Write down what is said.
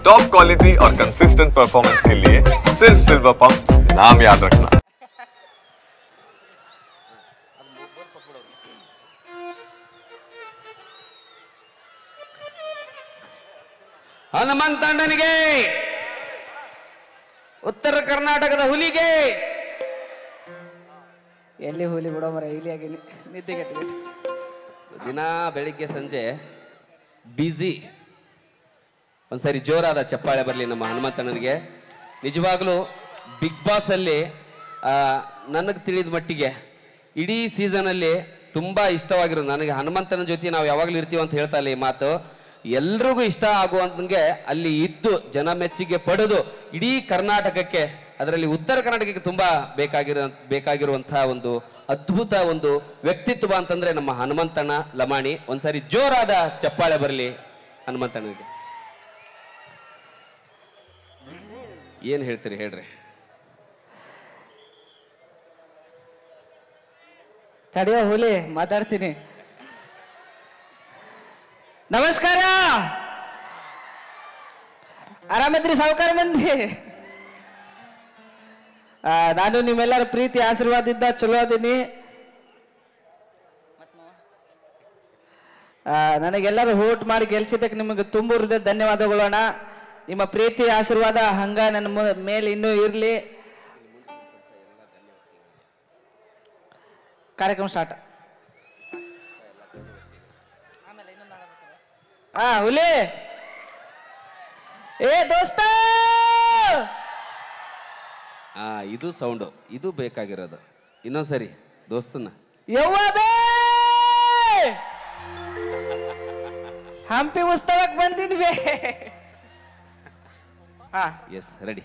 Top quality और consistent performance के लिए सिर्फ सिल्वर पंप नाम याद रखना। ಹನುಮಂತಣ್ಣನಿಗೆ ಉತ್ತರ ಕರ್ನಾಟಕದ ಹುಲಿಗೆ ಎಲ್ಲಿ ಹುಲಿ ಬಿಡೋ ಮರ ಇಲಿಯಾಗಿ ನಿದ್ದೆಗೆಟ್ಟು ದಿನ ಬೆಳಿಗ್ಗೆ ಸಂಜೆ ಬ್ಯುಸಿ. ಒಂದ್ಸರಿ ಜೋರಾದ ಚಪ್ಪಾಳೆ ಬರಲಿ ನಮ್ಮ ಹನುಮಂತಣ್ಣನಿಗೆ. ನಿಜವಾಗ್ಲೂ ಬಿಗ್ ಬಾಸ್ ಅಲ್ಲಿ ನನಗೆ ತಿಳಿದ ಮಟ್ಟಿಗೆ ಇಡೀ ಸೀಸನಲ್ಲಿ ತುಂಬಾ ಇಷ್ಟವಾಗಿರೋದು ನನಗೆ ಹನುಮಂತನ ಜೊತೆ ನಾವು ಯಾವಾಗಲೂ ಇರ್ತೀವಿ ಅಂತ ಹೇಳ್ತಾ ಇಲ್ಲ ಈ ಮಾತು. ಎಲ್ರಿಗೂ ಇಷ್ಟ ಆಗುವಂಗೆ ಅಲ್ಲಿ ಇದ್ದು ಜನ ಮೆಚ್ಚುಗೆ ಪಡೆದು ಇಡೀ ಕರ್ನಾಟಕಕ್ಕೆ, ಅದರಲ್ಲಿ ಉತ್ತರ ಕರ್ನಾಟಕಕ್ಕೆ ತುಂಬಾ ಬೇಕಾಗಿರುವಂತಹ ಒಂದು ಅದ್ಭುತ ಒಂದು ವ್ಯಕ್ತಿತ್ವ ಅಂತಂದ್ರೆ ನಮ್ಮ ಹನುಮಂತಣ್ಣ ಲಮಾಣಿ. ಒಂದ್ಸರಿ ಜೋರಾದ ಚಪ್ಪಾಳೆ ಬರಲಿ ಹನುಮಂತಣ್ಣನಿಗೆ. ಏನ್ ಹೇಳ್ತೀರಿ ಹೇಳ್ರಿ. ತಡೆಯೋ ಹುಲಿ, ಮಾತಾಡ್ತೀನಿ. ನಮಸ್ಕಾರ, ಆರಾಮದ್ರಿ ಸಾವುಕಾರ ಮಂದಿ? ನಾನು ನಿಮ್ಮೆಲ್ಲರ ಪ್ರೀತಿ ಆಶೀರ್ವಾದದಿಂದ ಚಲೋ ಅದೀನಿ. ನನಗೆಲ್ಲರೂ ವೋಟ್ ಮಾಡಿ ಗೆಲ್ಸಿದ್ದಕ್ಕೆ ನಿಮಗೆ ತುಂಬ ಹೃದಯ ಧನ್ಯವಾದಗಳೋಣ. ನಿಮ್ಮ ಪ್ರೀತಿ ಆಶೀರ್ವಾದ ಹಂಗ ನನ್ನ ಮೇಲೆ ಇನ್ನೂ ಇರಲಿ. ಕಾರ್ಯಕ್ರಮ ಸ್ಟಾರ್ಟ್. ಹುಲಿ ಏ ದೋಸ್ತ, ಇದು ಸೌಂಡು, ಇದು ಬೇಕಾಗಿರೋದು. ಇನ್ನೊಂದ್ಸರಿ ದೋಸ್ತನ ಯವ್ವೇ ಹಂಪಿ ಉತ್ಸವಕ್ಕೆ ಬಂದಿದ್ವಿ. Yes ready.